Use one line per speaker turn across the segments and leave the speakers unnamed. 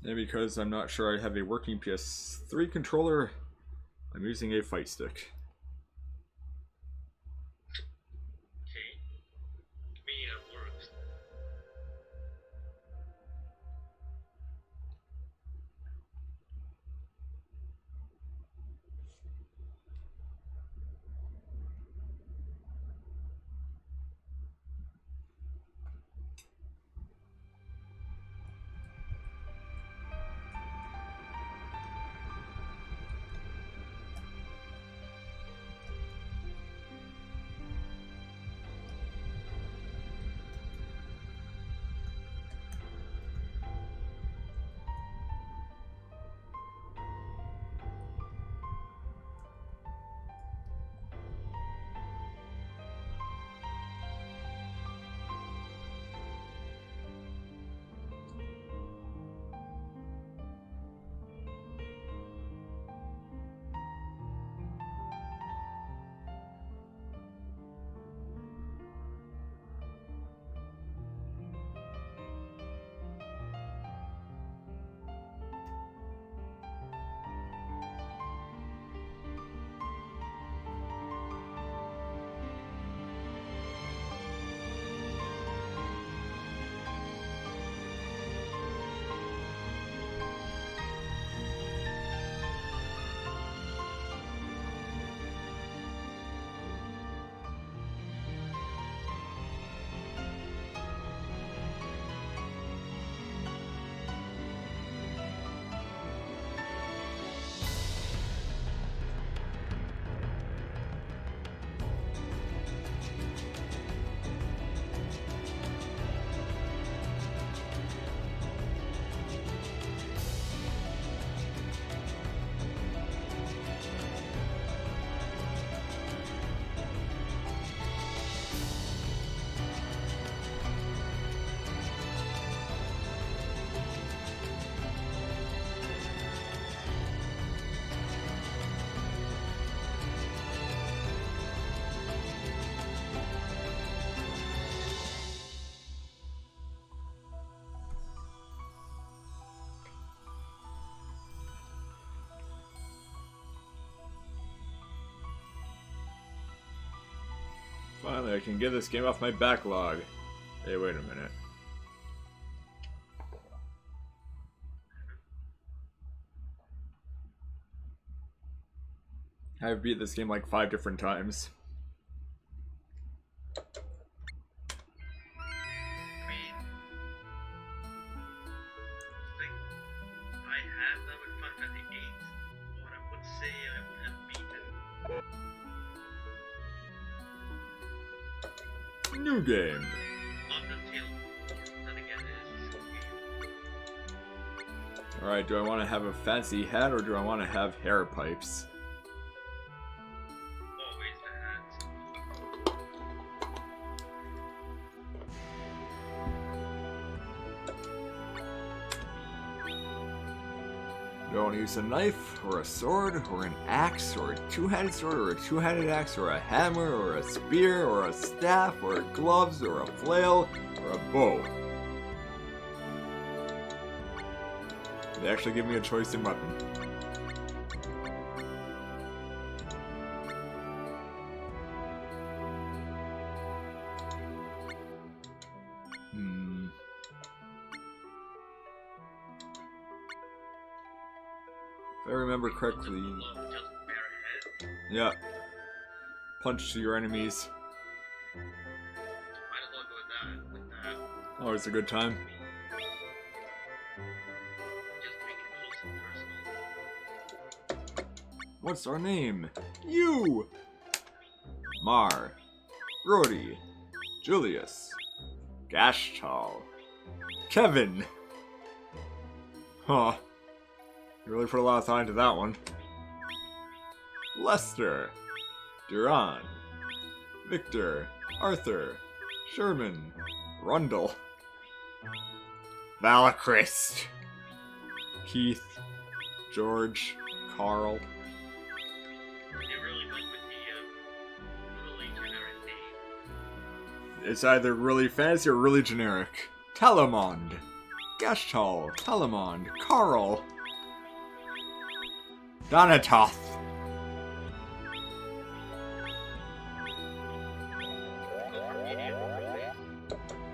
And because I'm not sure I have a working PS3 controller, I'm using a fight stick.
Okay. Me, it works.
Finally, I can get this game off my backlog. Hey, wait a minute. I've beat this game like 5 different times.
I mean, think I have level 558. What I would say I would have beaten.
New game.
Undertale 4. Then again, it is a short game.
Alright, do I want to have a fancy hat or do I want to have hair pipes?
Always the hats.
Do I want to use a knife, or a sword, or an axe, or a two-handed sword, or a two-handed axe, or a hammer, or a spear, or a staff, or gloves, or a flail, or a bow? They actually give me a choice in weapon. If I remember correctly,
Just bare head.
yeah, punch to your enemies.
Might as well go with that.
Always a good time.
Just make it close and personal.
What's our name? You! Mar. Brody. Julius. Gashtal. Kevin! Huh. You really put a lot of thought into that one. Lester. Duran. Victor. Arthur. Sherman. Rundle. Valacrist. Keith. George. Carl.
They really went with the really generic name.
It's either really fancy or really generic. Talamond. Gashtal, Telemon, Carl, Donatoth,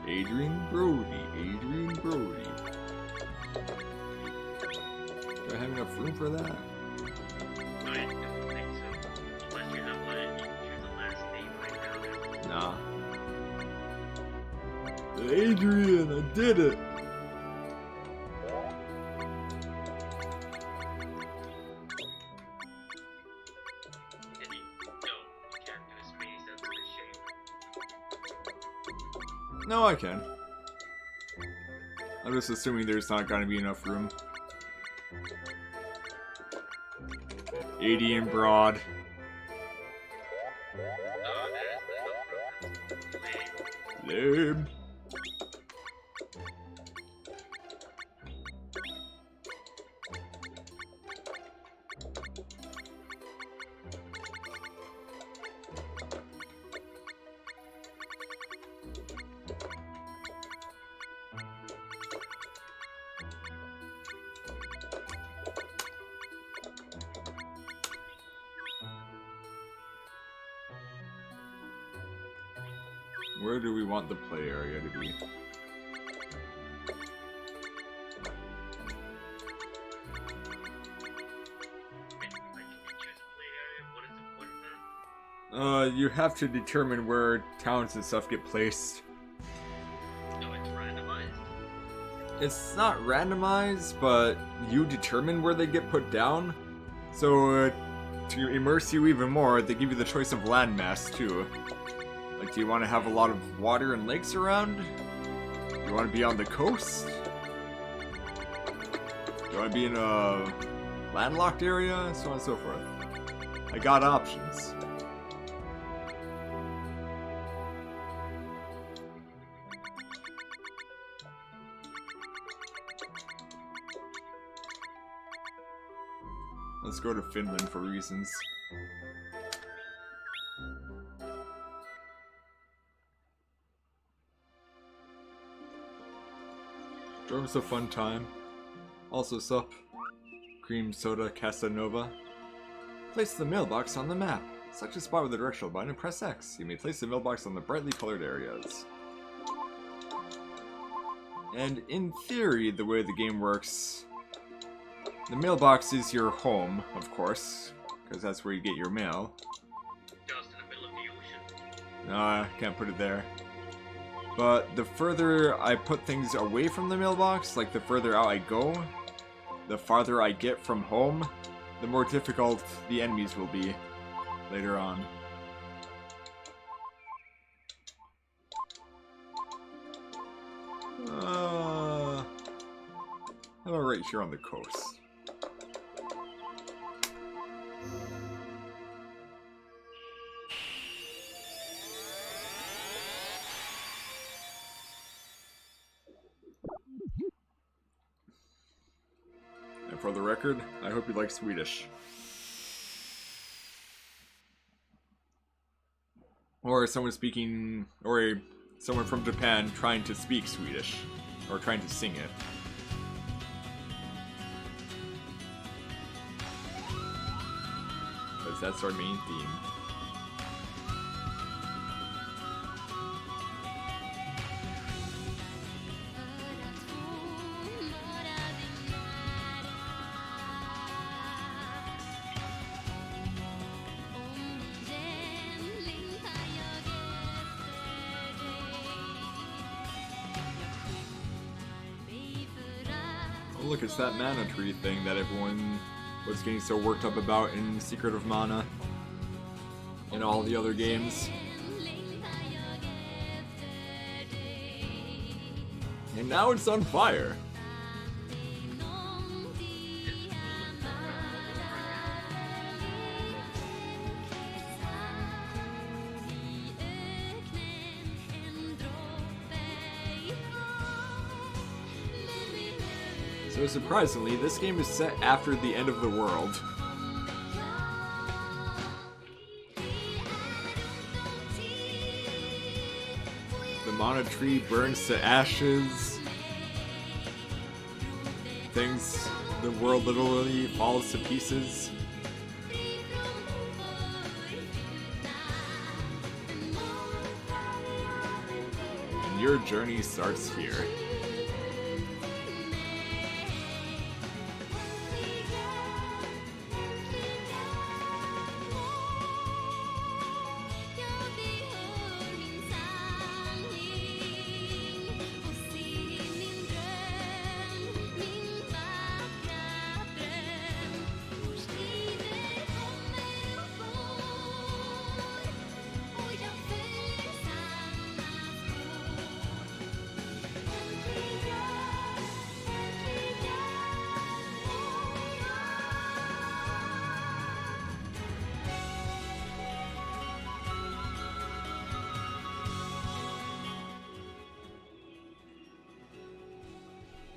Adrian Brody. Do I have enough room for that?
I don't think so. Unless you have like, you choose the last name right now.
Nah. Adrian, I did it!
If you can't do a space, that's a shame.
No, I can. I'm just assuming there's not going to be enough room. 80 in broad. Lame. Where do we want the play area to be? You have to determine where towns and stuff get placed.
No, it's randomized.
It's not randomized, but you determine where they get put down. So, to immerse you even more, they give you the choice of landmass too. Like, do you want to have a lot of water and lakes around? Do you want to be on the coast? Do you want to be in a landlocked area? So on and so forth. I got options. Let's go to Finland for reasons. Drum's a fun time. Also sup. Cream Soda Casanova. Place the mailbox on the map. Select a spot with the directional button and press X. You may place the mailbox on the brightly colored areas. And in theory, the way the game works, the mailbox is your home, of course, because that's where you get your mail.
Just in the middle of the ocean.
No, I can't put it there. But the further I put things away from the mailbox, like the further out I go, the farther I get from home, the more difficult the enemies will be later on. How about right here on the coast? And for the record, I hope you like Swedish. Or someone speaking, or someone from Japan trying to speak Swedish, or trying to sing it. Because that's our main theme. Oh look, it's that mana tree thing that everyone was getting so worked up about in Secret of Mana and all the other games. And now it's on fire. So surprisingly, this game is set after the end of the world. The mana tree burns to ashes. things, the world literally falls to pieces. And your journey starts here.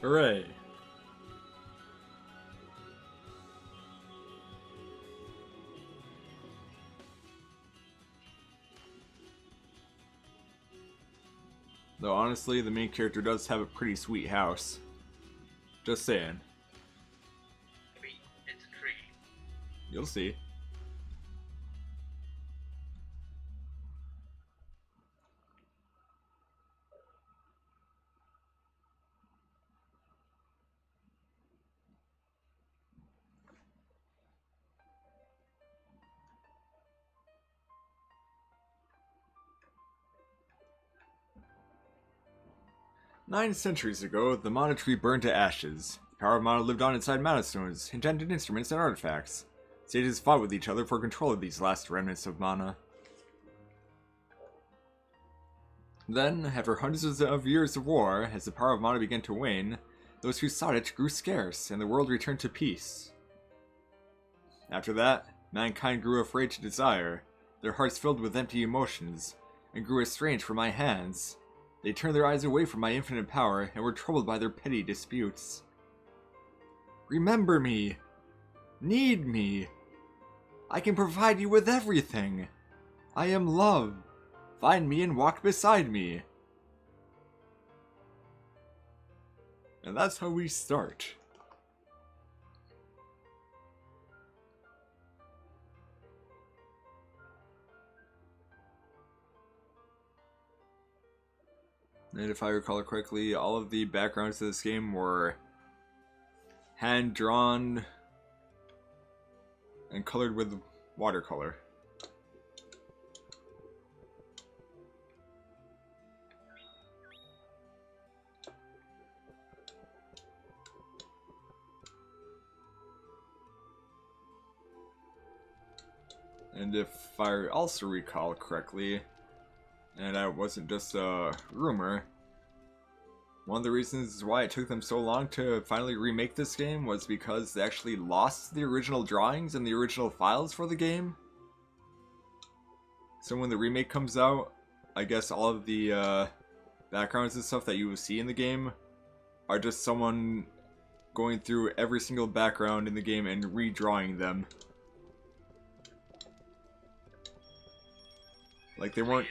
Hooray! Though honestly, the main character does have a pretty sweet house. Just saying.
I mean, it's a tree.
You'll see. Nine centuries ago, the Mana Tree burned to ashes. The power of Mana lived on inside Mana Stones, enchanted instruments, and artifacts. Sages fought with each other for control of these last remnants of Mana. Then, after hundreds of years of war, as the power of Mana began to wane, those who sought it grew scarce, and the world returned to peace. After that, mankind grew afraid to desire, their hearts filled with empty emotions, and grew estranged from my hands. They turned their eyes away from my infinite power and were troubled by their petty disputes. Remember me! Need me! I can provide you with everything! I am love! Find me and walk beside me! And that's how we start. And if I recall correctly, all of the backgrounds to this game were hand-drawn and colored with watercolor. And if I also recall correctly, and that wasn't just a rumor, one of the reasons why it took them so long to finally remake this game was because they actually lost the original drawings and the original files for the game. So when the remake comes out, I guess all of the backgrounds and stuff that you will see in the game are just someone going through every single background in the game and redrawing them. Like they weren't...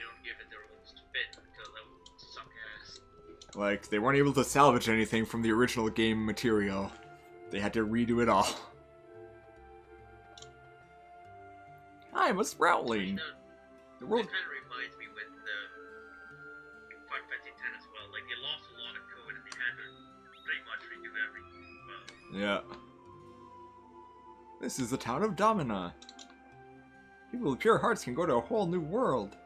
Like, they weren't able to salvage anything from the original game material. They had to redo it all. I'm a Sproutling! The world...
It kind of reminds me with Final Fantasy X as well. Like, they lost a lot of code and they had to pretty much redo everything as well.
Yeah. This is the town of Domina. People with pure hearts can go to a whole new world.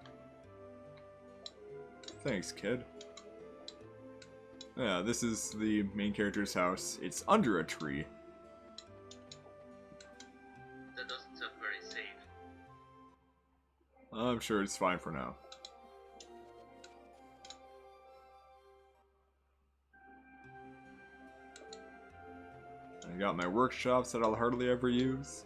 Thanks, kid. Yeah, this is the main character's house. It's under a tree.
That doesn't sound very safe.
I'm sure it's fine for now. I got my workshops that I'll hardly ever use.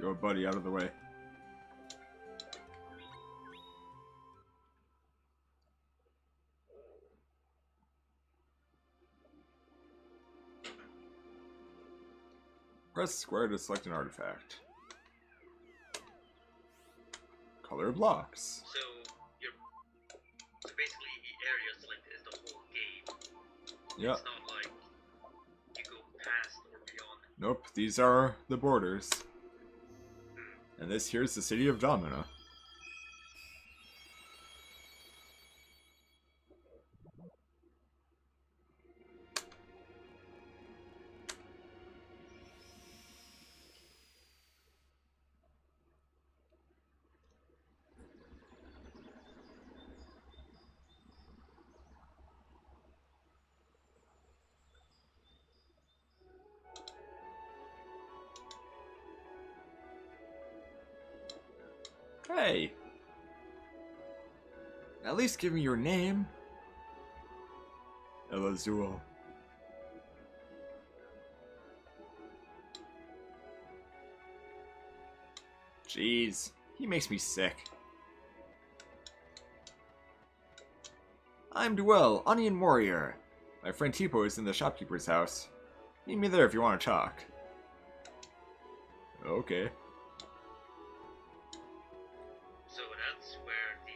Go, buddy, out of the way. Press square to select an artifact. Color blocks.
So, you're basically the areas like is the whole game.
Yep.
It's not like you go past or beyond.
Nope, these are the borders. And this here's the city of Domina. Hey! At least give me your name. Elazul. Jeez, he makes me sick. I'm Duel, Onion Warrior. My friend Tipo is in the shopkeeper's house. Meet me there if you want to talk. Okay.
So that's where the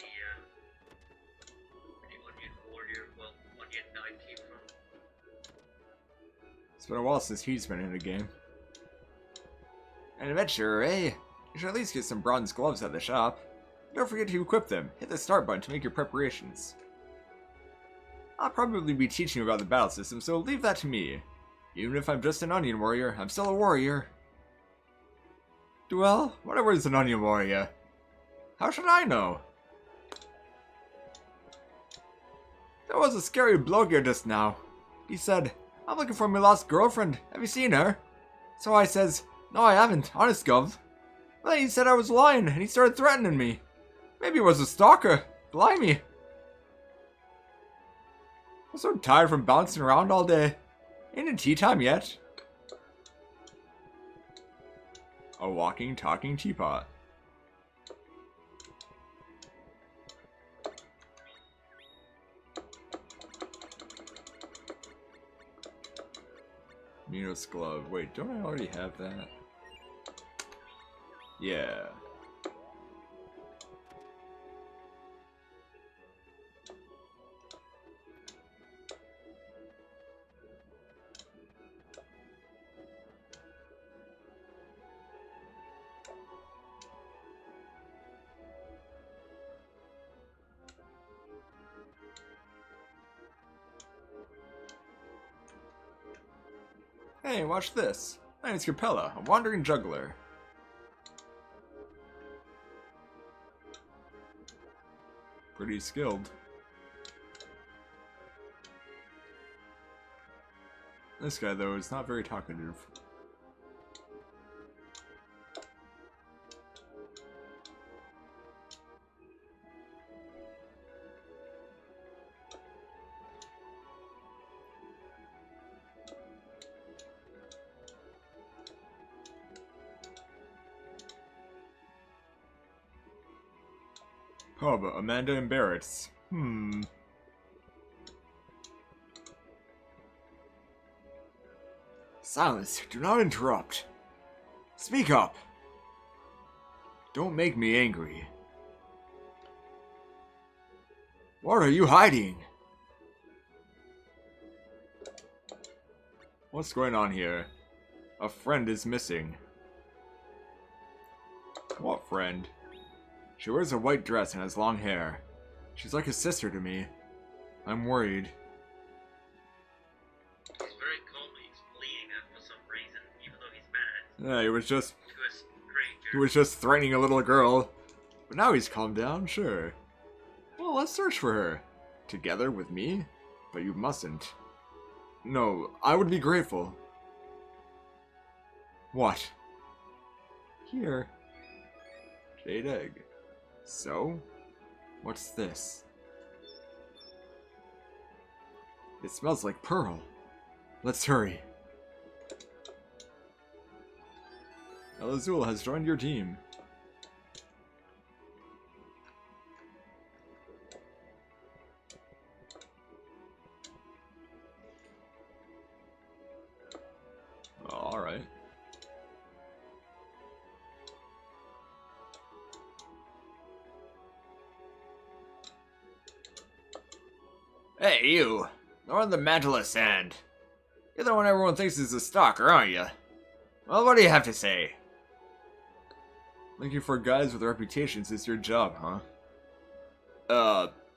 Onion Warrior, well, Onion Knight came from.
It's been a while since he's been in a game. An adventurer, eh? You should at least get some bronze gloves at the shop. Don't forget to equip them. Hit the start button to make your preparations. I'll probably be teaching you about the battle system, so leave that to me. Even if I'm just an onion warrior, I'm still a warrior. Duel, whatever is an onion warrior? How should I know? There was a scary bloke here just now. He said, I'm looking for my lost girlfriend. Have you seen her? So I says, no I haven't, honest gov. Then he said I was lying, and he started threatening me. Maybe it was a stalker. Blimey. I'm so tired from bouncing around all day. Ain't it tea time yet? A walking, talking teapot. Minos glove. Wait, don't I already have that? Yeah. Hey, watch this. My name's Capella, a wandering juggler. Pretty skilled. This guy, though, is not very talkative. Pub, Amanda and Barrett's. Silence, do not interrupt. Speak up. Don't make me angry. What are you hiding? What's going on here? A friend is missing. What friend? She wears a white dress and has long hair. She's like a sister to me. I'm worried.
He's very calmly explaining that for some reason, even though he's mad.
Yeah, he was just
To a stranger.
He was just threatening a little girl. But now he's calmed down, sure. Well, let's search for her. Together with me? But you mustn't. No, I would be grateful. What? Here. Jade egg. So? What's this? It smells like pearl. Let's hurry. Elazul has joined your team. Alright. Hey, you! The one with the mantle of sand. You're the one everyone thinks is a stalker, aren't you? Well, what do you have to say? Looking for guys with reputations is your job, huh?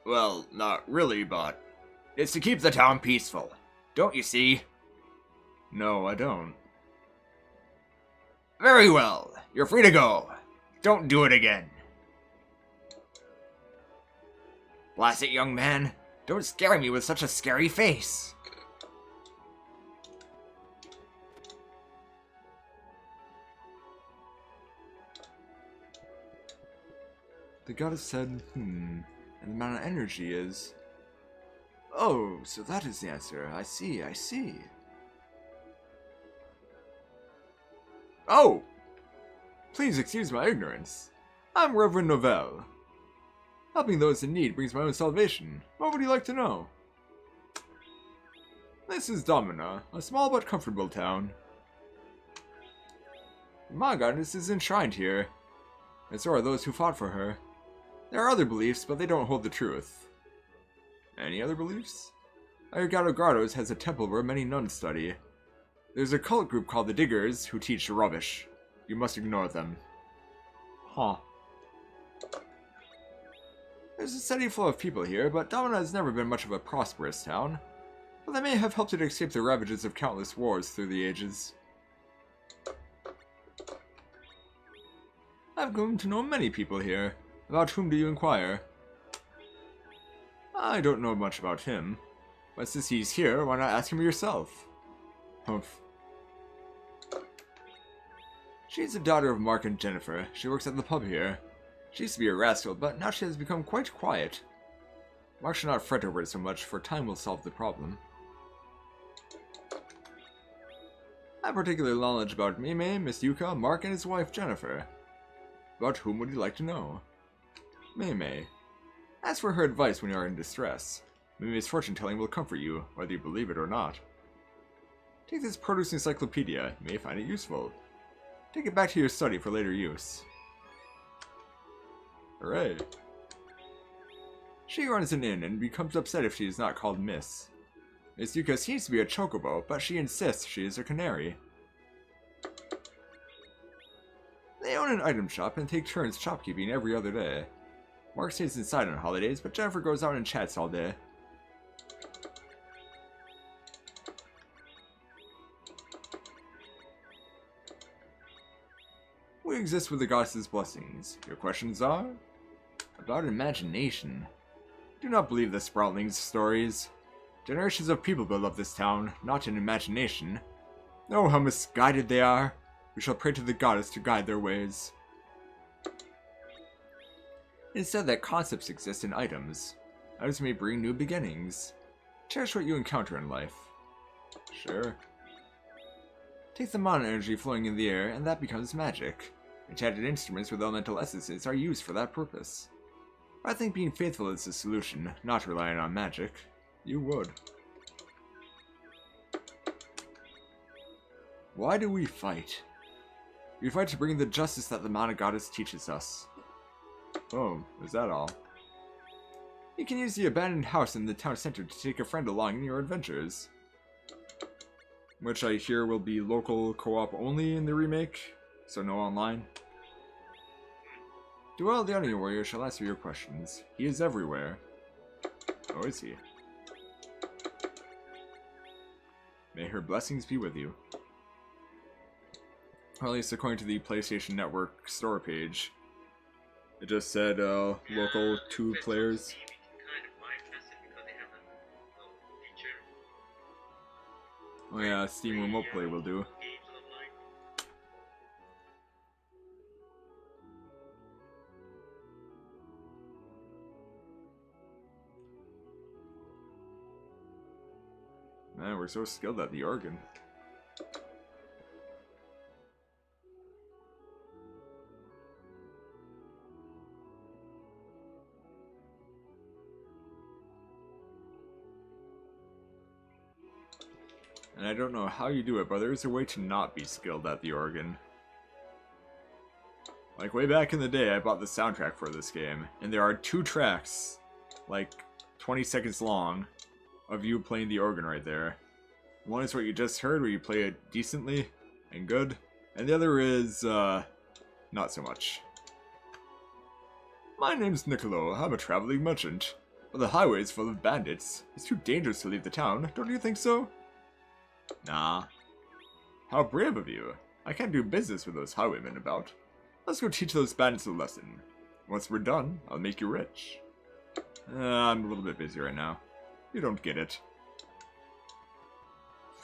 Well, not really, but... It's to keep the town peaceful. Don't you see? No, I don't. Very well. You're free to go. Don't do it again. Blast it, young man. Don't scare me with such a scary face. The goddess said, and the amount of energy is... Oh, so that is the answer. I see, I see. Oh! Please excuse my ignorance. I'm Reverend Novell. Helping those in need brings my own salvation. What would you like to know? This is Domina, a small but comfortable town. My goddess is enshrined here, and so are those who fought for her. There are other beliefs, but they don't hold the truth. Any other beliefs? Ayagato Gardos has a temple where many nuns study. There's a cult group called the Diggers who teach rubbish. You must ignore them. Huh. There's a steady flow of people here, but Domina has never been much of a prosperous town. But they may have helped it escape the ravages of countless wars through the ages. I've come to know many people here. About whom do you inquire? I don't know much about him, but since he's here, why not ask him yourself? Humph. She's the daughter of Mark and Jennifer. She works at the pub here. She used to be a rascal, but now she has become quite quiet. Mark should not fret over it so much, for time will solve the problem. I have particular knowledge about Mei, Miss Yuka, Mark, and his wife Jennifer. About whom would you like to know? Mei. Ask for her advice when you are in distress. Mei's fortune-telling will comfort you, whether you believe it or not. Take this produce encyclopedia. You may find it useful. Take it back to your study for later use. Hooray. She runs an inn and becomes upset if she is not called Miss. Miss Yuka seems to be a chocobo, but she insists she is a canary. They own an item shop and take turns shopkeeping every other day. Mark stays inside on holidays, but Jennifer goes out and chats all day. We exist with the goddess's blessings. Your questions are? About imagination. Do not believe the Sproutling's stories. Generations of people build up this town, not in imagination. Know how misguided they are? We shall pray to the goddess to guide their ways. It is said that concepts exist in items. Items may bring new beginnings. Cherish what you encounter in life. Sure. Take the mana energy flowing in the air, and that becomes magic. Enchanted instruments with elemental essences are used for that purpose. I think being faithful is the solution, not relying on magic. You would. Why do we fight? We fight to bring the justice that the Mana Goddess teaches us. Oh, is that all? You can use the abandoned house in the town center to take a friend along in your adventures. Which I hear will be local co-op only in the remake, so no online. Duel the Onion Warrior shall answer your questions. He is everywhere. Oh, is he? May her blessings be with you. Or at least according to the PlayStation Network store page. It just said, local 2 players.
You can kind of bypass it because they have a little feature.
Oh yeah, Steam Remote Play will do.
Games online.
Man, we're so skilled at the organ. And I don't know how you do it, but there is a way to not be skilled at the organ. Like, way back in the day, I bought the soundtrack for this game, and there are 2 tracks, like, 20 seconds long, of you playing the organ right there. One is what you just heard, where you play it decently and good, and the other is, not so much. My name's Niccolo. I'm a traveling merchant. But the highway is full of bandits. It's too dangerous to leave the town, don't you think so? Nah. How brave of you. I can't do business with those highwaymen about. Let's go teach those bandits a lesson. Once we're done, I'll make you rich. I'm a little bit busy right now. You don't get it.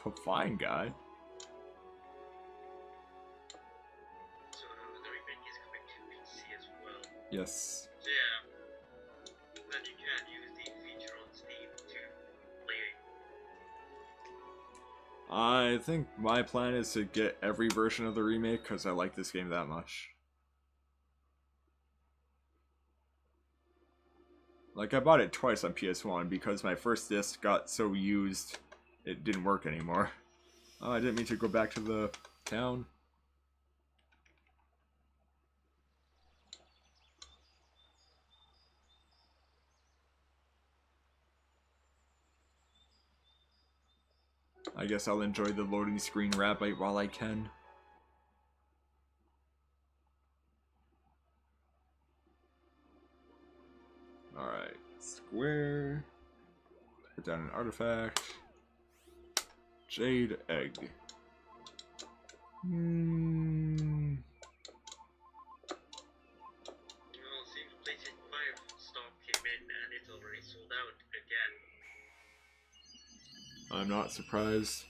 Oh, fine, guy.
So the remake is coming to PC as well.
Yes.
So yeah, then you can use the feature on Steam to play it.
I think my plan is to get every version of the remake because I like this game that much. Like, I bought it twice on PS1 because my first disc got so used it didn't work anymore. Oh, I didn't mean to go back to the town. I guess I'll enjoy the loading screen rabbit while I can. Alright, square. Put down an artifact. Jade egg.
Well, since PlayStation 5 stock came in and it's already sold out again.
I'm not surprised.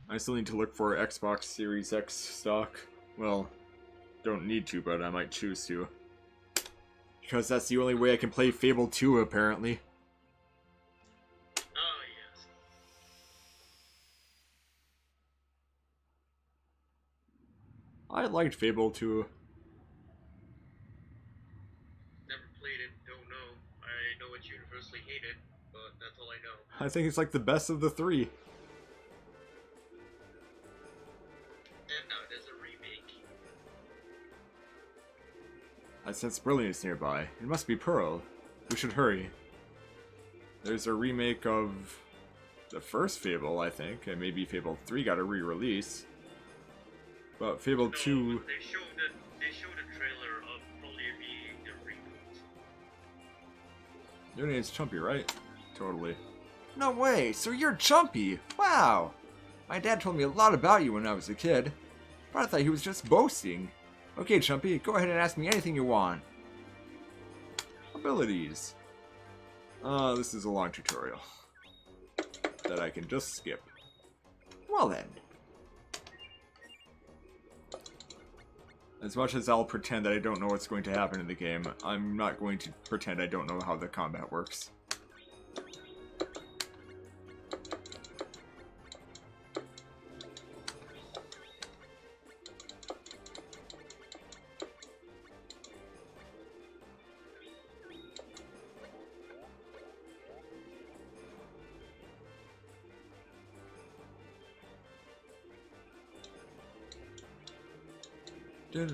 I still need to look for Xbox Series X stock. Well, don't need to, but I might choose to. Because that's the only way I can play Fable 2, apparently.
Oh, yes.
I liked Fable 2.
Never played it, don't know. I know it's universally hated, but that's all I know.
I think it's like the best of the three.
And now there's a remake.
I sense brilliance nearby. It must be Pearl. We should hurry. There's a remake of the first Fable, I think, and maybe Fable 3 got a re-release. But Fable
No,
2...
they showed a trailer of probably being the reboot.
Your name's Chumpy, right? Totally. No way! So you're Chumpy! Wow! My dad told me a lot about you when I was a kid. But I thought he was just boasting. Okay, Chumpy, go ahead and ask me anything you want. Abilities. This is a long tutorial. That I can just skip. Well then. As much as I'll pretend that I don't know what's going to happen in the game, I'm not going to pretend I don't know how the combat works.
And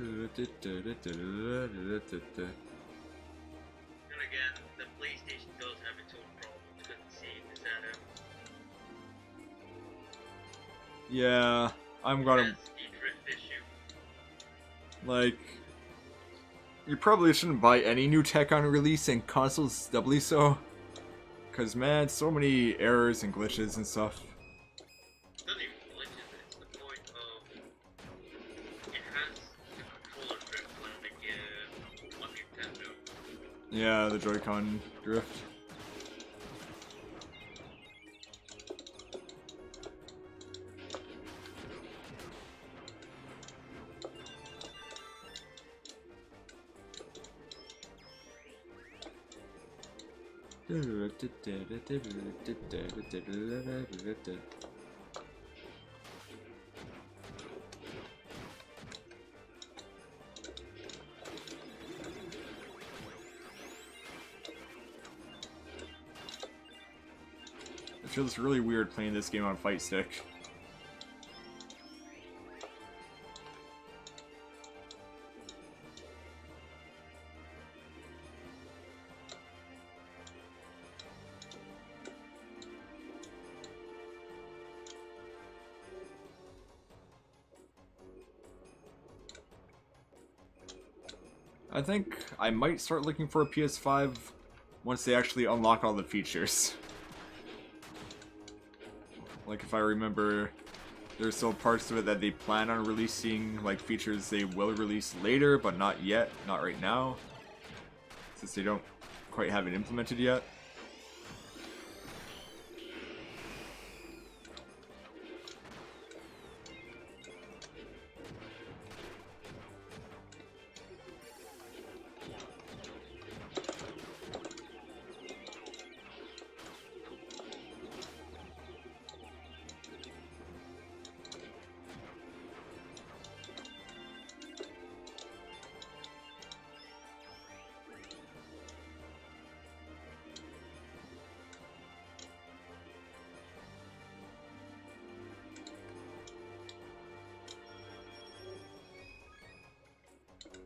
again, the PlayStation does have its own problems with seeing setup.
Yeah, I'm gonna...
That's the drift issue.
Like... You probably shouldn't buy any new tech on release, and consoles doubly so. Cause man, so many errors and glitches and stuff.
It doesn't even glitches, it's the point of it has the controller drift like on Nintendo.
Yeah, the Joy-Con drift. It feels really weird playing this game on Fight Stick. I think I might start looking for a PS5 once they actually unlock all the features. Like, if I remember, there's still parts of it that they plan on releasing, like features they will release later, but not yet, not right now, since they don't quite have it implemented yet.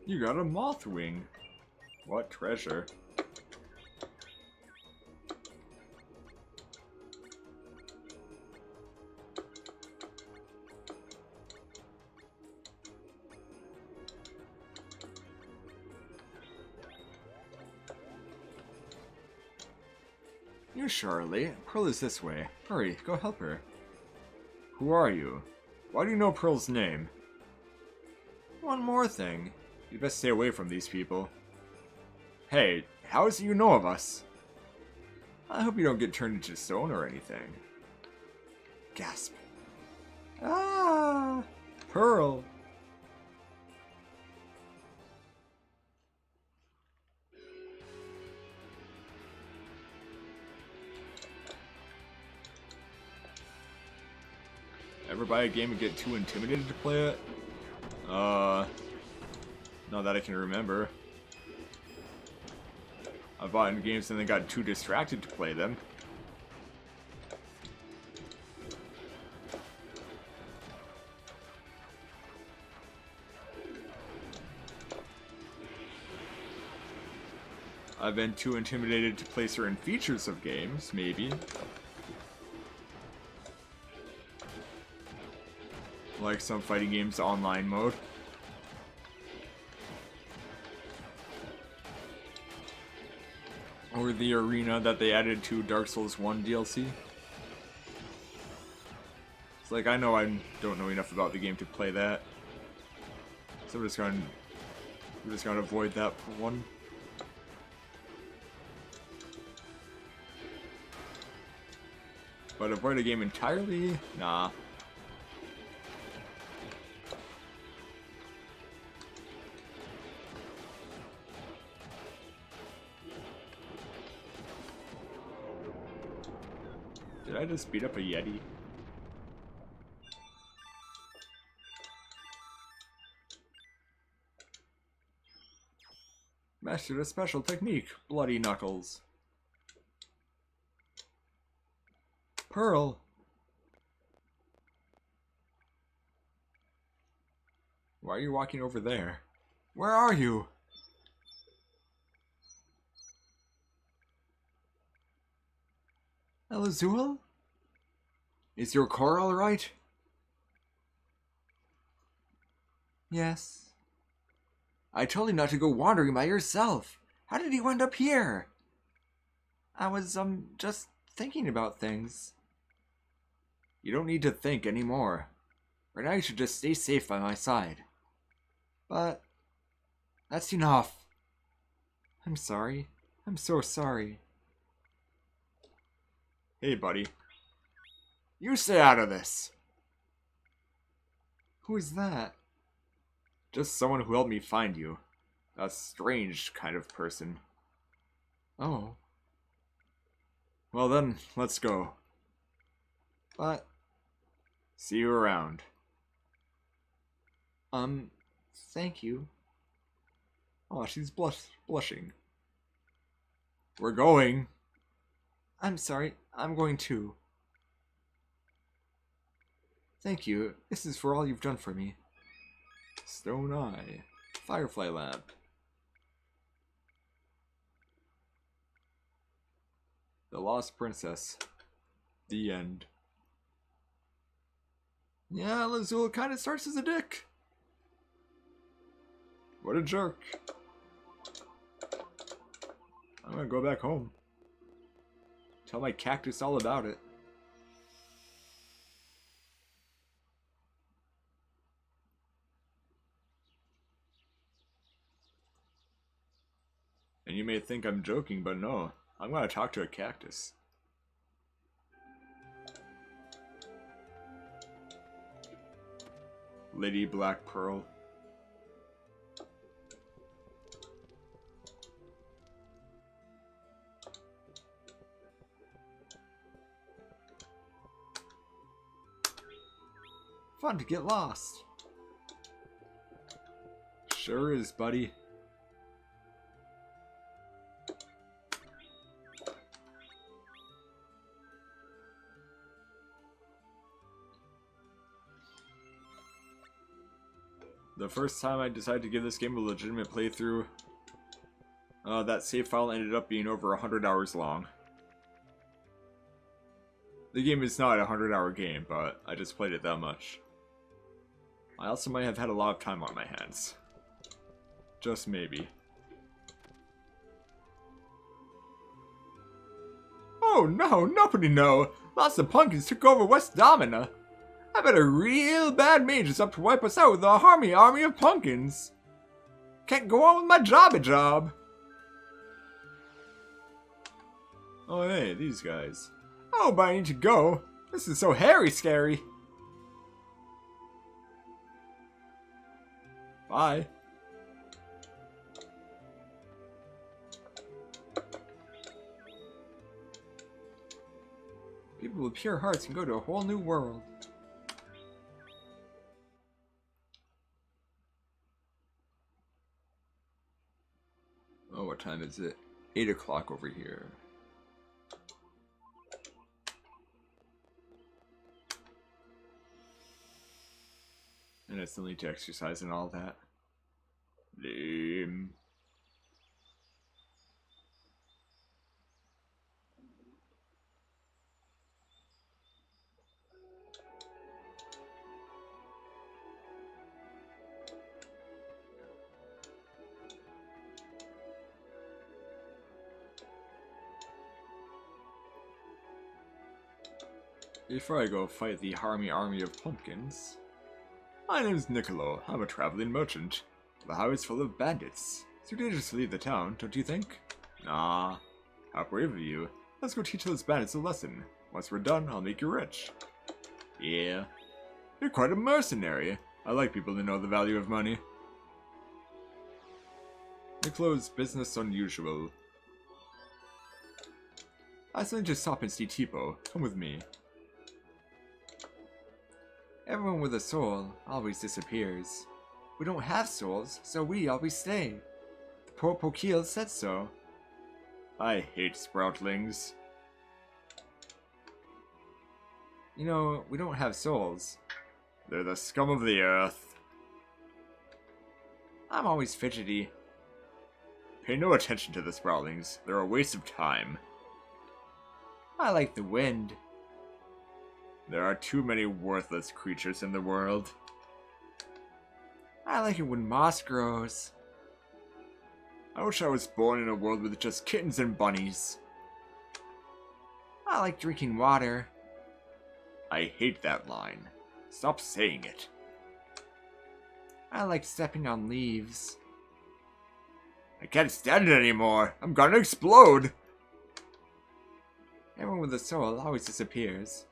You got a moth wing. What treasure? You Charlie. Pearl is this way. Hurry, go help her. Who are you? Why do you know Pearl's name? One more thing. You best stay away from these people. Hey, how is it you know of us? I hope you don't get turned into stone or anything. Gasp. Ah! Pearl! Ever buy a game and get too intimidated to play it? Not that I can remember. I bought in games and then got too distracted to play them. I've been too intimidated to play certain features of games, maybe. Like some fighting games online mode. Or the arena that they added to Dark Souls 1 DLC. It's like, I know I don't know enough about the game to play that. So we're just gonna avoid that one. But avoid a game entirely? Nah. Did I just beat up a Yeti? Mastered a special technique, Bloody Knuckles. Pearl! Why are you walking over there? Where are you? Elazul? Is your car alright? Yes. I told you not to go wandering by yourself. How did you end up here? I was, just thinking about things. You don't need to think anymore. Right now you should just stay safe by my side. But that's enough. I'm sorry. I'm so sorry. Hey, buddy. You stay out of this. Who is that? Just someone who helped me find you. A strange kind of person. Oh. Well then, let's go. But see you around. Thank you. Oh, she's blushing. We're going. I'm sorry, I'm going too. Thank you. This is for all you've done for me. Stone Eye. Firefly Lamp. The Lost Princess. The end. Yeah, Lazul kind of starts as a dick. What a jerk. gonna go back home. Tell my cactus all about it. And you may think I'm joking, but no. I'm gonna talk to a cactus. Lady Black Pearl. Fun to get lost. Sure is, buddy. The first time I decided to give this game a legitimate playthrough, that save file ended up being over 100 hours long. The game is not a 100-hour game, but I just played it that much. I also might have had a lot of time on my hands. Just maybe. Oh no, nobody know! Lots of pumpkins took over West Domina! I bet a real bad mage is up to wipe us out with a army of pumpkins! Can't go on with my job. Oh hey, these guys. Oh, but I need to go. This is so hairy scary. Bye. People with pure hearts can go to a whole new world. Oh, what time is it? 8 o'clock over here. And I still need to exercise and all that. Lame. Before I go fight the army of pumpkins, my name is Niccolo. I'm a traveling merchant. The highway's full of bandits. It's too dangerous to leave the town, don't you think? Nah. How brave of you. Let's go teach those bandits a lesson. Once we're done, I'll make you rich. Yeah. You're quite a mercenary. I like people to know the value of money. Niccolo's business unusual. I still need to stop and see Tipo. Come with me. Everyone with a soul always disappears. We don't have souls, so we always stay. The poor Pokeel said so. I hate sproutlings. You know, we don't have souls. They're the scum of the earth. I'm always fidgety. Pay no attention to the sproutlings. They're a waste of time. I like the wind. There are too many worthless creatures in the world. I like it when moss grows. I wish I was born in a world with just kittens and bunnies. I like drinking water. I hate that line. Stop saying it. I like stepping on leaves. I can't stand it anymore. I'm gonna explode. Everyone with a soul always disappears.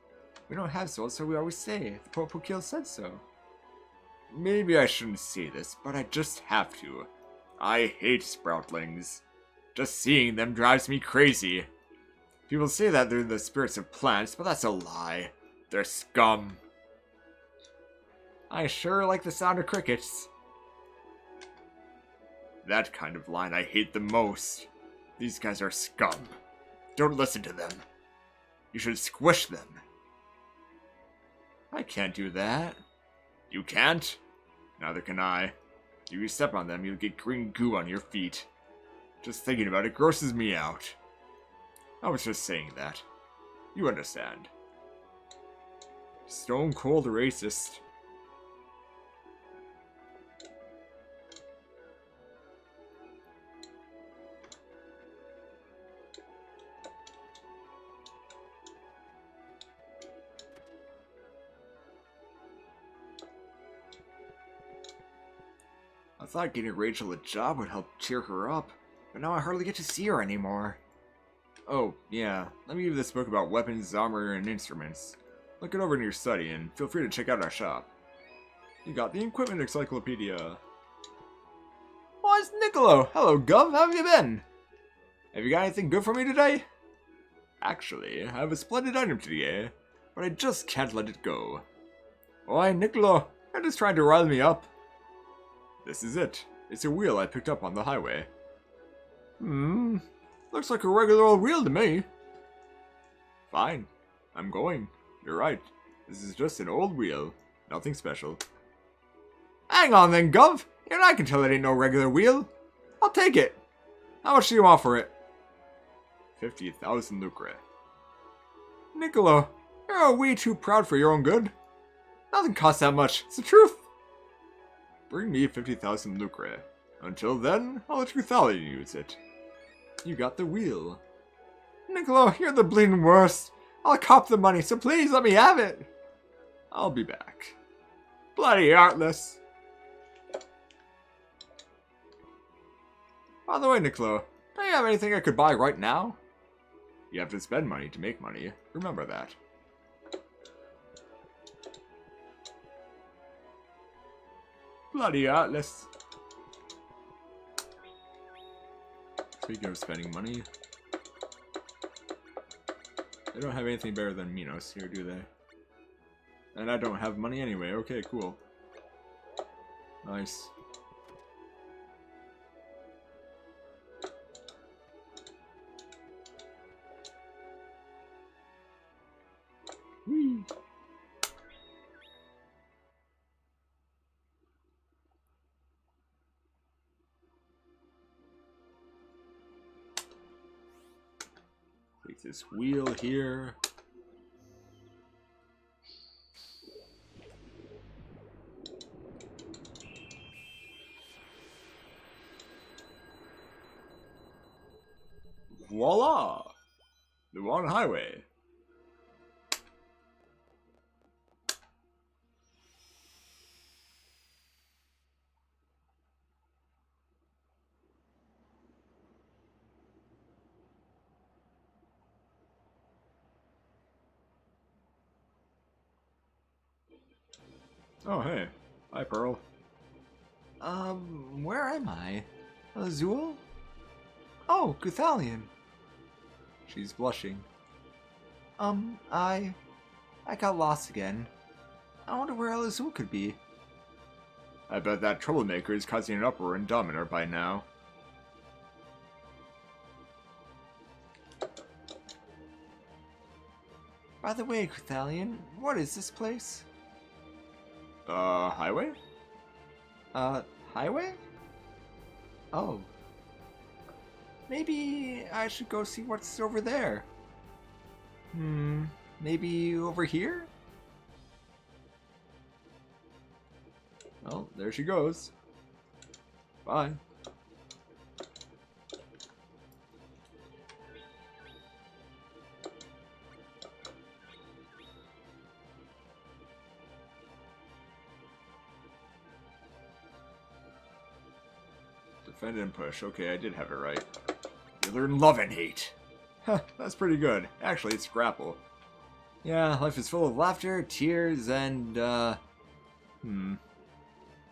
We don't have souls, so we always stay. The poor Pokeel said so. Maybe I shouldn't say this, but I just have to. I hate sproutlings. Just seeing them drives me crazy. People say that they're the spirits of plants, but that's a lie. They're scum. I sure like the sound of crickets. That kind of line I hate the most. These guys are scum. Don't listen to them. You should squish them. I can't do that. You can't? Neither can I. If you step on them, you'll get green goo on your feet. Just thinking about it grosses me out. I was just saying that. You understand. Stone cold racist. thought getting Rachel a job would help cheer her up, but now I hardly get to see her anymore. Oh, yeah, let me give you this book about weapons, armor, and instruments. Look it over in your study, and feel free to check out our shop. You got the Equipment Encyclopedia. Oh, it's Niccolo! Hello, Gov, how have you been? Have you got anything good for me today? Actually, I have a splendid item today, but I just can't let it go. Why, Niccolo, you're just trying to rile me up. This is it. It's a wheel I picked up on the highway. Looks like a regular old wheel to me. Fine. I'm going. You're right. This is just an old wheel. Nothing special. Hang on then, Gov. Even I can tell it ain't no regular wheel. I'll take it. How much do you want for it? 50,000 lucre. Niccolo, you're a wee too proud for your own good. Nothing costs that much. It's the truth. Bring me 50,000 lucre. Until then, I'll let Cuthalion use it. You got the wheel. Niccolo, you're the bleeding worst. I'll cop the money, so please let me have it. I'll be back. Bloody heartless. By the way, Niccolo, do you have anything I could buy right now? You have to spend money to make money. Remember that. Bloody heartless. Speaking of spending money, they don't have anything better than Minos here, do they? And I don't have money anyway. Okay, cool. Nice. Whee! Take this wheel here. Voila! The one highway. Oh, hey. Hi, Pearl. Where am I? Azul? Oh, Cuthalion. She's blushing. I got lost again. I wonder where El Azul could be. I bet that troublemaker is causing an uproar in Dominar by now. By the way, Cuthalion, what is this place? Highway? Highway? Oh. Maybe I should go see what's over there. Maybe over here? Well, there she goes. Bye. Defend and push. Okay, I did have it right. You learn love and hate. Huh, that's pretty good. Actually, it's grapple. Yeah, life is full of laughter, tears, and,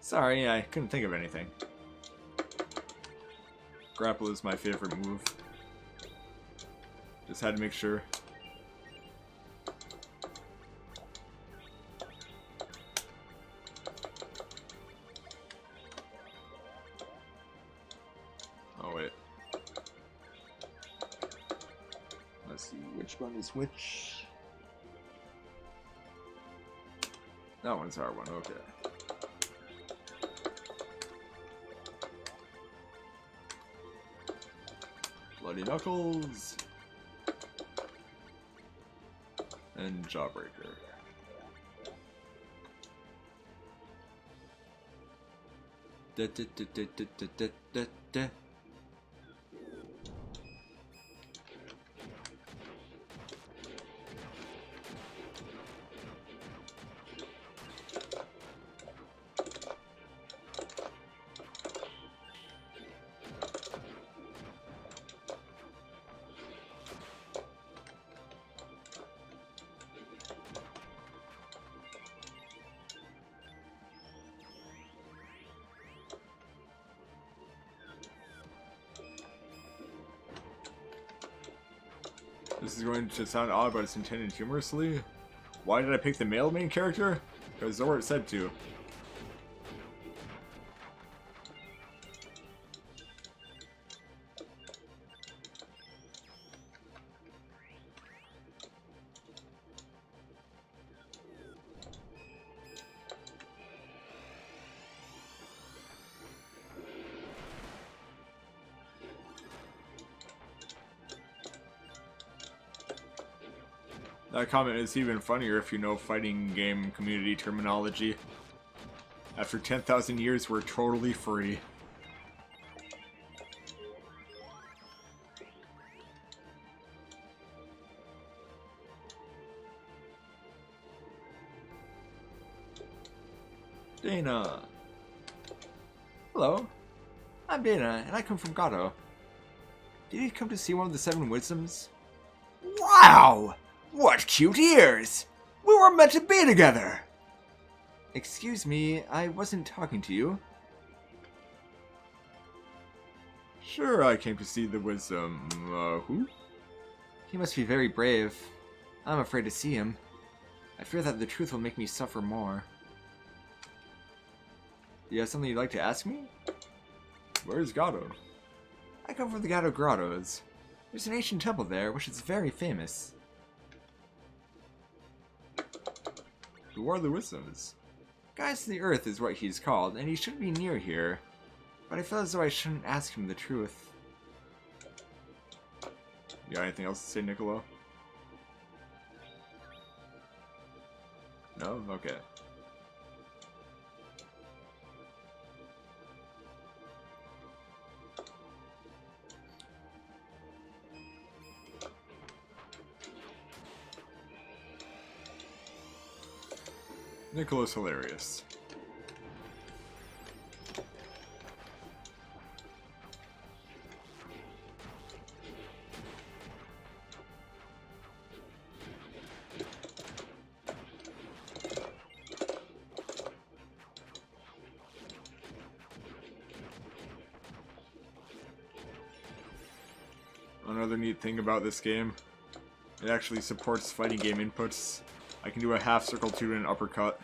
Sorry, I couldn't think of anything. Grapple is my favorite move. Just had to make sure. Oh, wait. Let's see, which one is which? That one's our one, okay. Bloody Knuckles. And Jawbreaker. Da, da, da, da, da, da, da, da. This is going to sound odd, but it's intended humorously. Why did I pick the male main character? Because Zord said to. That comment is even funnier if you know fighting game community terminology. After 10,000 years, we're totally free. Dana. Hello. I'm Dana, and I come from Gato. Did you come to see one of the 7 wisdoms? Wow! What cute ears! We were meant to be together! Excuse me, I wasn't talking to you. Sure, I came to see the wisdom. Who? He must be very brave. I'm afraid to see him. I fear that the truth will make me suffer more. Do you have something you'd like to ask me? Where's Gato? I come from the Gato Grottos. There's an ancient temple there, which is very famous. Who are the wisdoms? Guides to the Earth is what he's called, and he should be near here. But I feel as though I shouldn't ask him the truth. You got anything else to say, Niccolo? No? Okay. Niccolo's hilarious. Another neat thing about this game, it actually supports fighting game inputs. I can do a half circle 2 and an uppercut.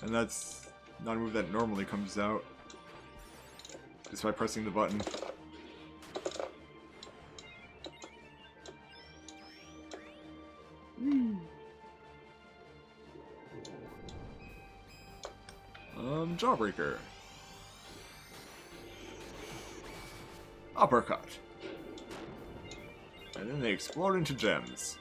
And that's not a move that normally comes out. Just by pressing the button. Jawbreaker. Uppercut. And then they explode into gems.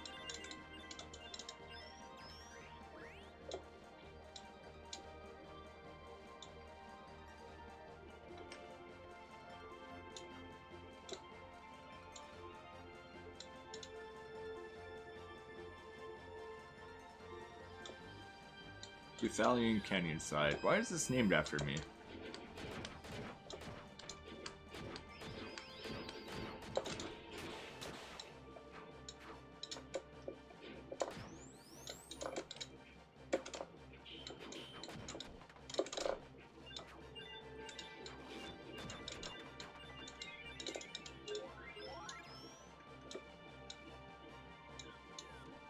Euthalion Canyon Side. Why is this named after me?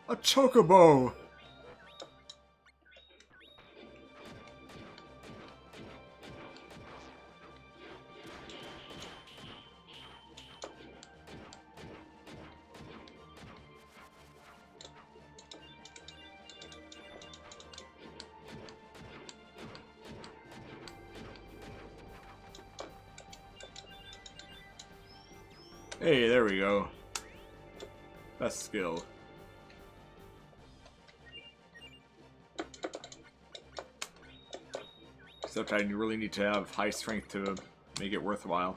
A chocobo! Hey, there we go. Best skill. Except I really need to have high strength to make it worthwhile.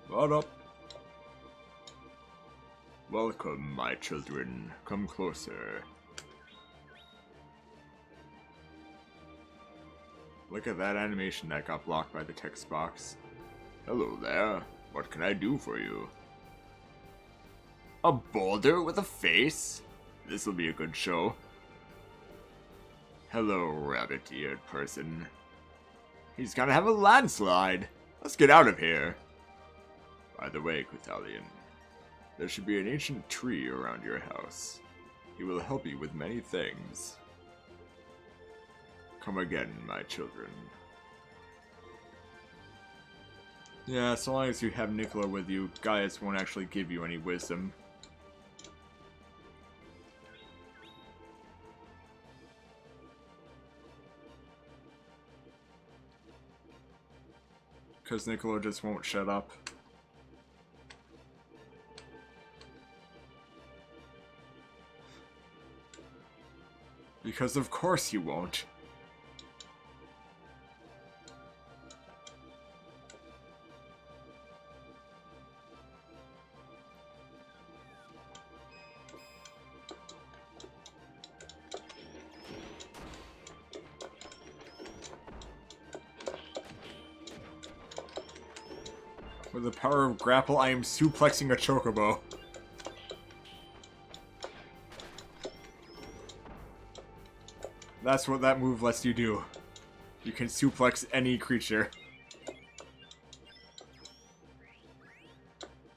What up? Welcome, my children. Come closer. Look at that animation that got blocked by the text box. Hello there. What can I do for you? A boulder with a face? This'll be a good show. Hello, rabbit-eared person. He's gonna have a landslide. Let's get out of here. By the way, Quithalion, there should be an ancient tree around your house. He will help you with many things. Come again, my children. Yeah, so long as you have Nicola with you, Gaius won't actually give you any wisdom. Because Nicola just won't shut up. Because of course he won't. With the power of grapple, I am suplexing a chocobo. That's what that move lets you do. You can suplex any creature.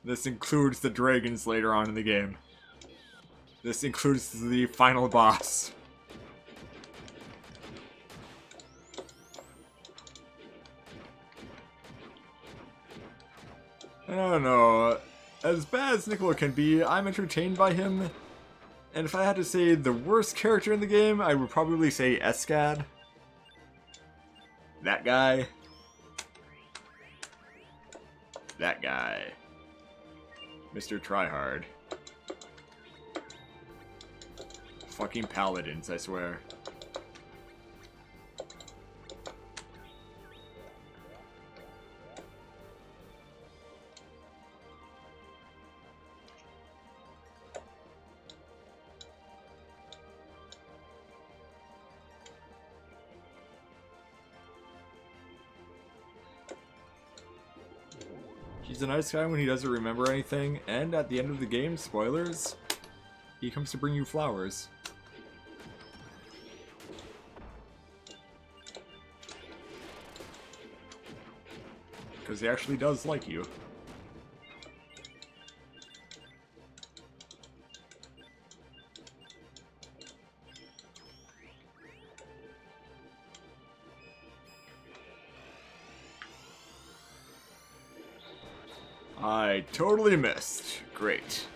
This includes the dragons later on in the game. This includes the final boss. I don't know. As bad as Nicola can be, I'm entertained by him. And if I had to say the worst character in the game, I would probably say Escad. That guy. That guy. Mr. Tryhard. Fucking paladins, I swear. He's a nice guy when he doesn't remember anything, and at the end of the game, spoilers, he comes to bring you flowers. Because he actually does like you. I totally missed. Great.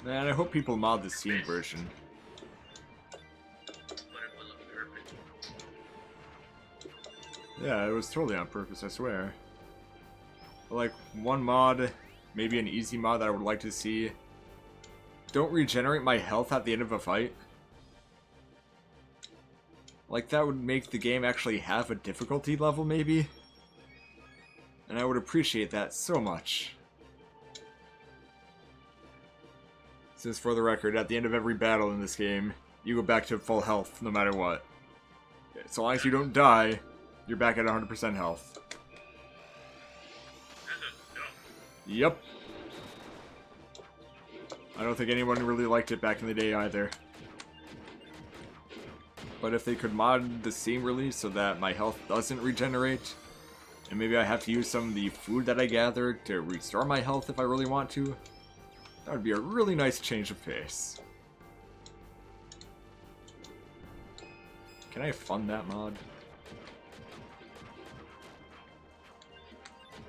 Man, I hope people mod the Steam version. Yeah, it was totally on purpose, I swear. But like, one mod, maybe an easy mod that I would like to see. Don't regenerate my health at the end of a fight. Like, that would make the game actually have a difficulty level, maybe? And I would appreciate that so much. Since, for the record, at the end of every battle in this game, you go back to full health, no matter what. So long as you don't die, you're back at 100% health. Yep. I don't think anyone really liked it back in the day either. But if they could mod the Steam release so that my health doesn't regenerate, and maybe I have to use some of the food that I gathered to restore my health if I really want to, that would be a really nice change of pace. Can I fund that mod?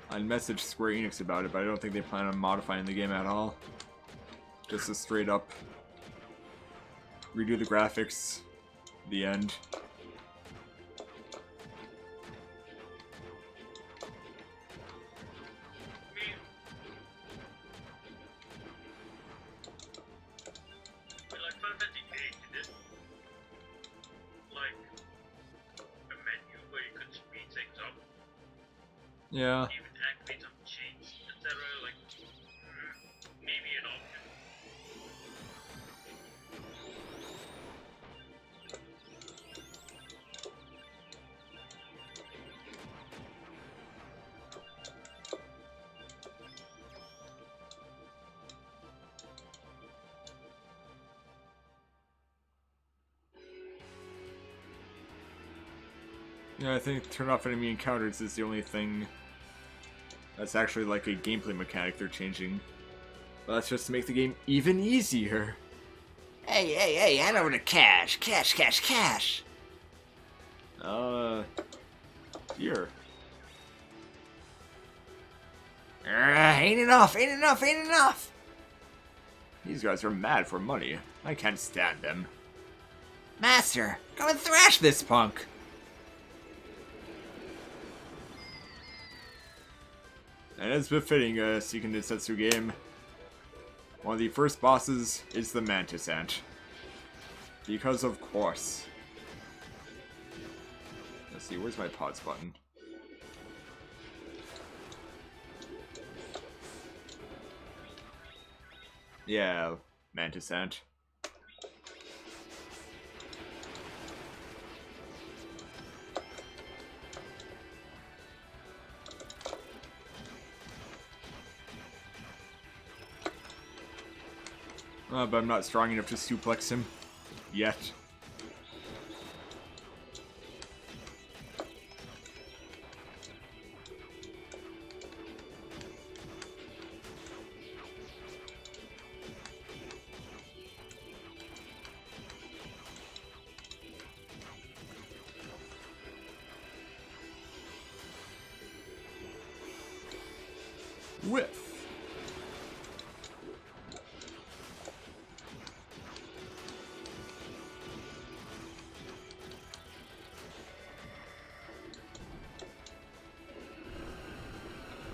I messaged Square Enix about it, but I don't think they plan on modifying the game at all. Just a straight up redo the graphics, the end.
Even
Yeah.
activate some change
Yeah, I think turn off enemy encounters is the only thing that's actually like a gameplay mechanic they're changing. But that's just to make the game even easier. Hey, hand over the cash. Cash. Here. Ain't enough. These guys are mad for money. I can't stand them. Master, come and thrash this punk. And as befitting a Seiken Densetsu game, one of the first bosses is the Mantis Ant. Because of course. Let's see, where's my pods button? Yeah, Mantis Ant. But I'm not strong enough to suplex him. Yet. Whiff.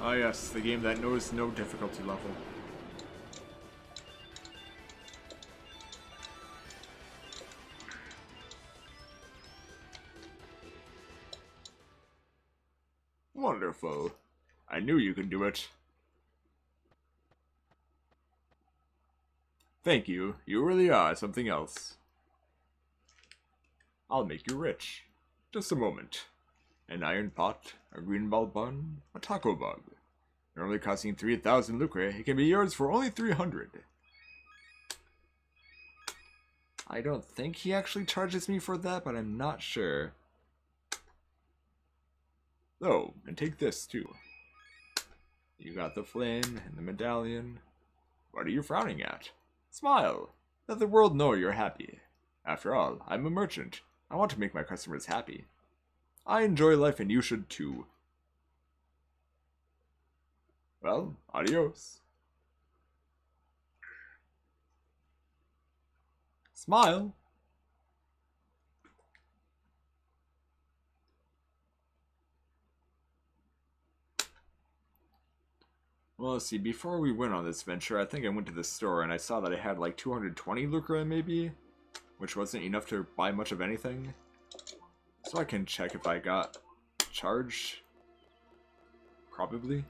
Ah yes, the game that knows no difficulty level. Wonderful. I knew you could do it. Thank you. You really are something else. I'll make you rich. Just a moment. An iron pot, a green ball bun, a taco bug. Normally costing 3,000 lucre, it can be yours for only 300. I don't think he actually charges me for that, but I'm not sure. Oh, and take this too. You got the flame and the medallion. What are you frowning at? Smile. Let the world know you're happy. After all, I'm a merchant. I want to make my customers happy. I enjoy life and you should too. Well, adios. Smile. Well, let's see, before we went on this venture, I think I went to the store and I saw that I had like 220 lucre maybe, which wasn't enough to buy much of anything. So I can check if I got charged. Probably.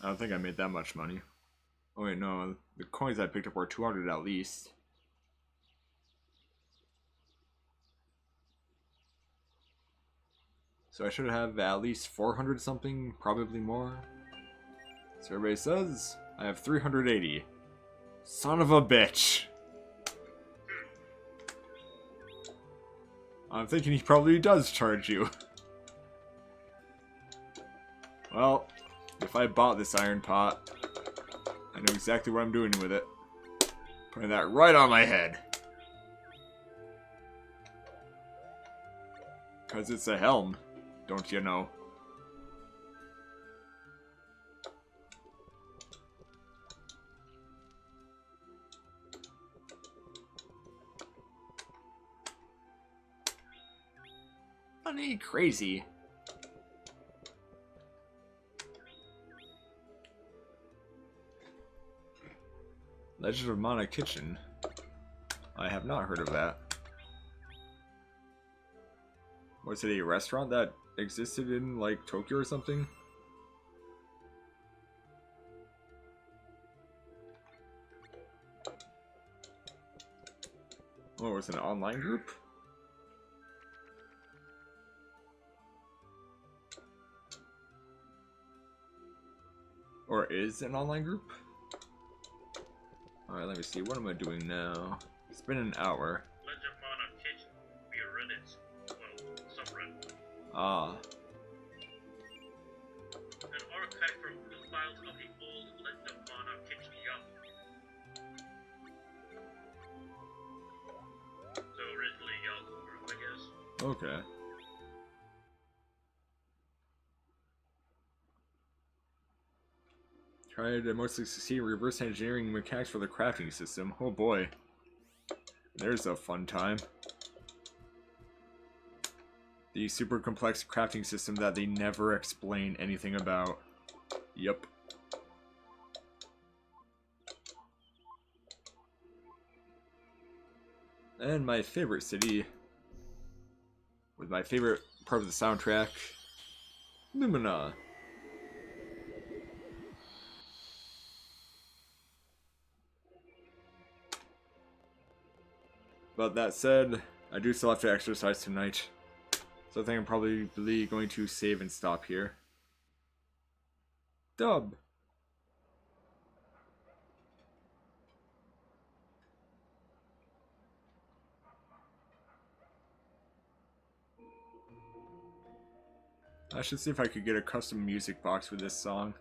I don't think I made that much money. Oh wait, no, the coins I picked up were 200 at least. So I should have at least 400 something, probably more. Survey says I have 380. Son of a bitch. I'm thinking he probably does charge you. Well, if I bought this iron pot, I know exactly what I'm doing with it. Putting that right on my head. Because it's a helm, don't you know? Honey, crazy. Legend of Mana Kitchen. I have not heard of that. Was it a restaurant that existed in, like, Tokyo or something? Oh, it was an online group? Or is an online group? Alright, let me see. What am I doing now? It's been an hour.
Legend of Mana Kitchen will be a Reddit. Well,
Ah.
An archive from the files of the old Legend of Mana Kitchiya. So originally Yasuo group, I guess.
Okay. Tried to mostly succeed in reverse engineering mechanics for the crafting system. Oh boy. There's a fun time. The super complex crafting system that they never explain anything about. Yep. And my favorite city, with my favorite part of the soundtrack, Lumina. But that said, I do still have to exercise tonight. So I think I'm probably going to save and stop here. Dub. I should see if I could get a custom music box for this song.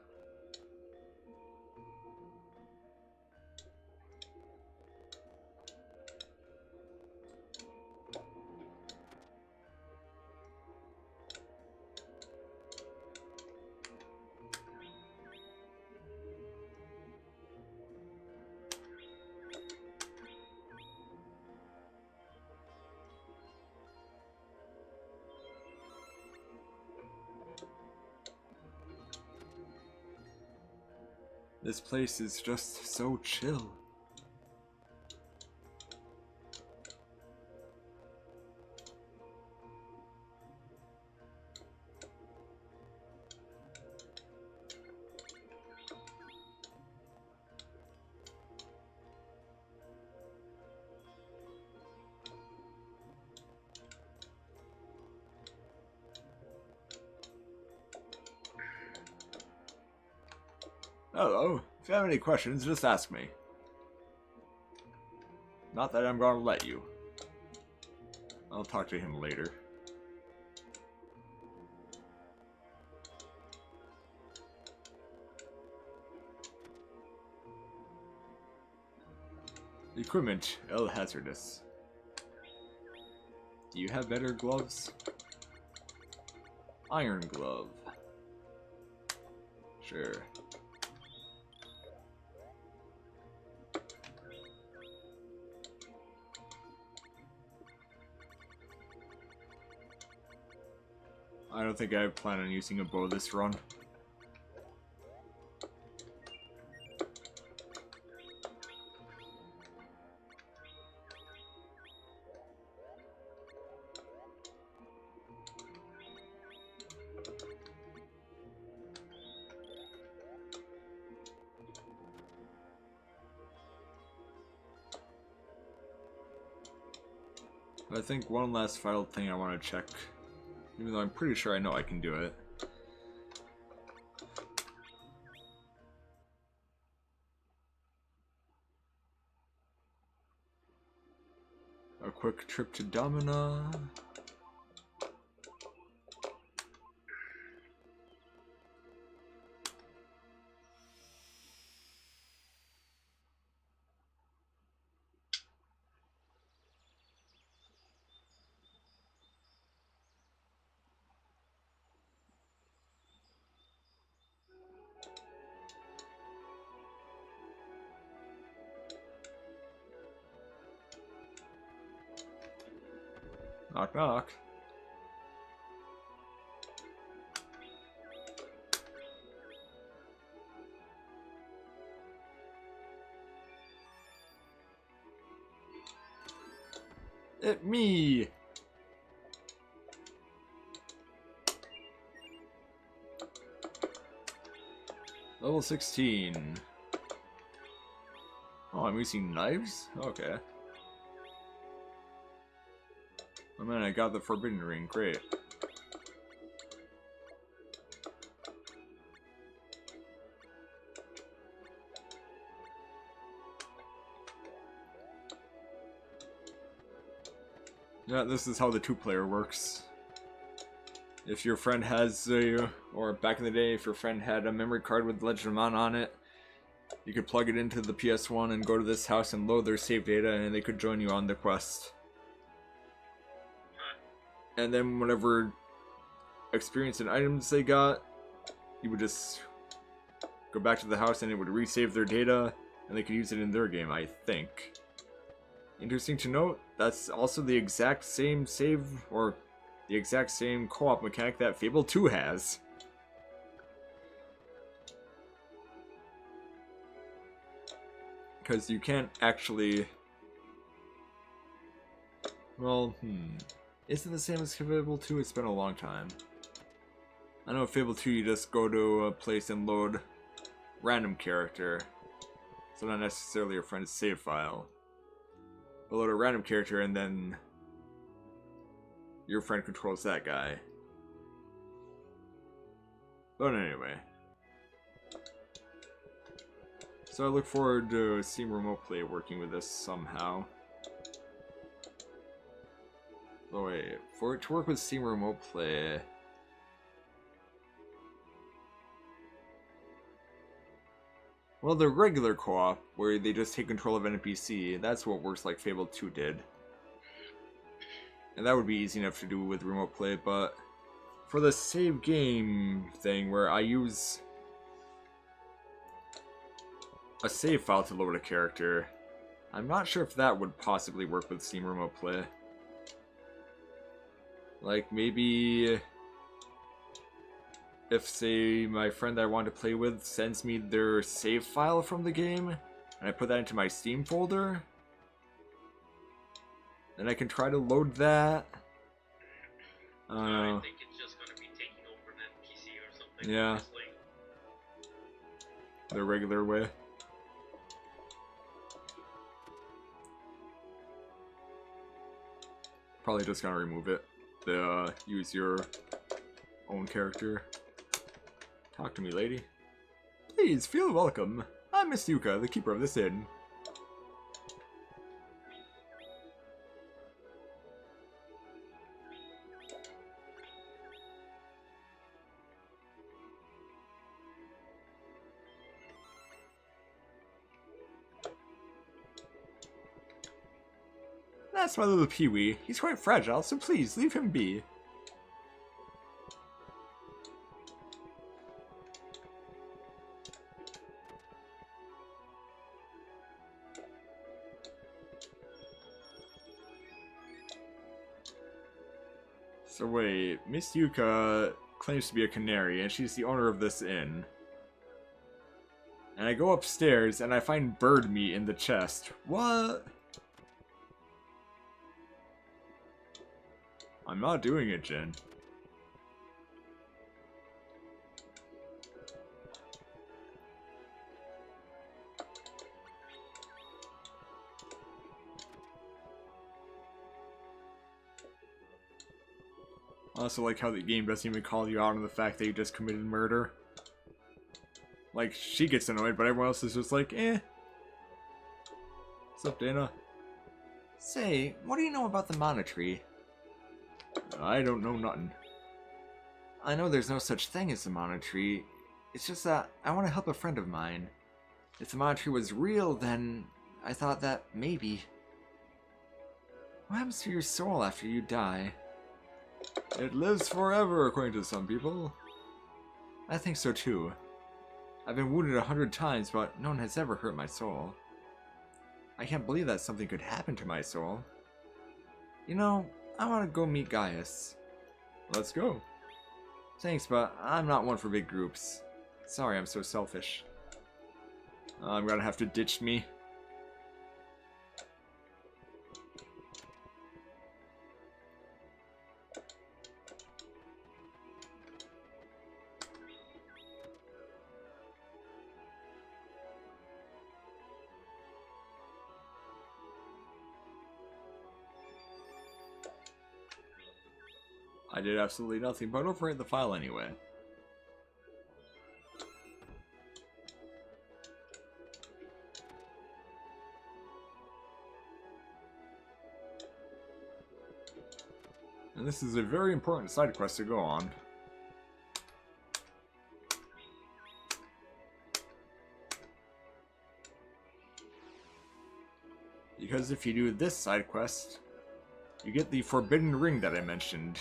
This place is just so chill. Hello, if you have any questions, just ask me. Not that I'm gonna let you. I'll talk to him later. Equipment, L hazardous. Do you have better gloves? Iron glove. Sure. I don't think I plan on using a bow this run. I think one last final thing I want to check, even though I'm pretty sure I know I can do it. A quick trip to Domina. Knock knock. It me. Level 16. Oh, I'm using knives? Okay. Oh man, I got the Forbidden Ring. Great. Yeah, this is how the two-player works. If your friend has a, or back in the day, if your friend had a memory card with Legend of Mana on it, you could plug it into the PS1 and go to this house and load their save data, and they could join you on the quest. And then whatever experience and items they got, you would just go back to the house and it would resave their data, and they could use it in their game, I think. Interesting to note, that's also the exact same save, or the exact same co-op mechanic that Fable 2 has. Because you can't actually... Well, Isn't it the same as Fable 2? It's been a long time. I know Fable 2 you just go to a place and load random character. So not necessarily your friend's save file. But load a random character and then your friend controls that guy. But anyway. So I look forward to Steam Remote Play working with this somehow. Oh wait, for it to work with Steam Remote Play... Well, the regular co-op, where they just take control of an NPC, that's what works like Fable 2 did. And that would be easy enough to do with Remote Play, but... For the save game thing, where I use a save file to load a character, I'm not sure if that would possibly work with Steam Remote Play. Like, maybe if, say, my friend that I want to play with sends me their save file from the game, and I put that into my Steam folder, then I can try to load that. I don't know.
I think it's just gonna be taking over an NPC or something.
Yeah.
Honestly.
The regular way. Probably just gonna remove it. Use your own character. Talk to me, lady. Please, feel welcome. I'm Miss Yuka, the keeper of this inn. That's my little Pee-wee. He's quite fragile, so please, leave him be. So wait, Miss Yuka claims to be a canary, and she's the owner of this inn. And I go upstairs, and I find bird meat in the chest. What? I'm not doing it, Jen. I also like how the game doesn't even call you out on the fact that you just committed murder. Like, she gets annoyed, but everyone else is just like, eh. What's up, Dana? Say, what do you know about the Mana Tree? I don't know nothing. I know there's no such thing as the Mana Tree. It's just that I want to help a friend of mine. If the Mana Tree was real, then I thought that maybe. What happens to your soul after you die? It lives forever, according to some people. I think so too. I've been wounded 100 times, but no one has ever hurt my soul. I can't believe that something could happen to my soul. You know, I want to go meet Gaius. Let's go. Thanks, but I'm not one for big groups. Sorry, I'm so selfish. I'm gonna have to ditch me. I did absolutely nothing but overwrite the file anyway. And this is a very important side quest to go on. Because if you do this side quest, you get the Forbidden Ring that I mentioned.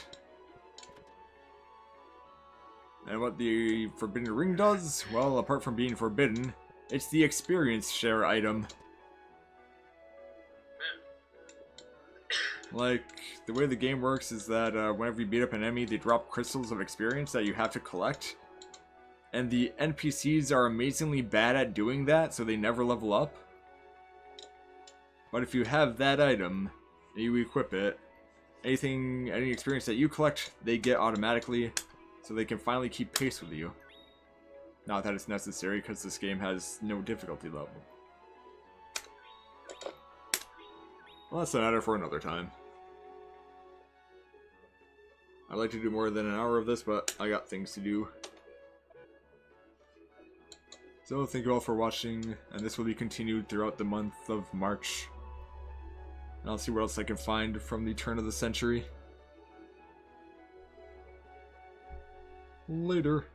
And what the Forbidden Ring does, well, apart from being forbidden, it's the experience share item. Like, the way the game works is that whenever you beat up an enemy, they drop crystals of experience that you have to collect. And the NPCs are amazingly bad at doing that, so they never level up. But if you have that item, and you equip it, any experience that you collect, they get automatically, so they can finally keep pace with you. Not that it's necessary, because this game has no difficulty level. Well, that's a matter for another time. I'd like to do more than an hour of this, but I got things to do. So thank you all for watching, and this will be continued throughout the month of March. And I'll see what else I can find from the turn of the century. Later.